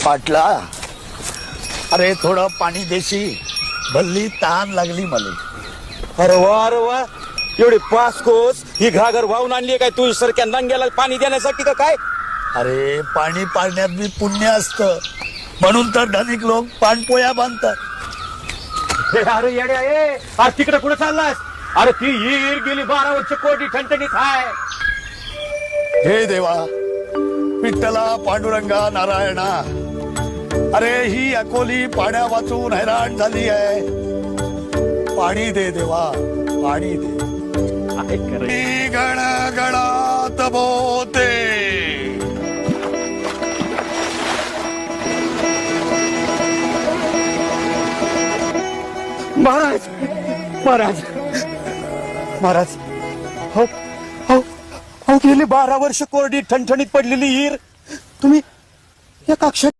पाटला, अरे थोडं पाणी देशी, भल्ली तहान लागली मला. अरे वा एवढी पाच कोस ही घागर वाहून आणली काय तू सारख्या नंग्याला पाणी देण्यासाठी का काय? अरे पाणी पाळण्यात बी पुण्य असतं, म्हणून तर धनिक लोक पाणपोया बांधतात. अरे येड्या अरे तिकडे कुठे चाललास? अरे ती हिर गेली 12 वर्ष कोटी ठणठणीत आहे. हे देवा, विठ्ठला, पांडुरंगा, नारायणा, अरे ही अकोली पाण्या वाचून हैराण झाली आहे. पाणी दे देवा, पाणी दे. गण गणात बोते. महाराज महाराज महाराज, हो हो हो गेली 12 वर्ष कोरडी ठणठणीत पडलेली हिर तुम्ही एका क्षणी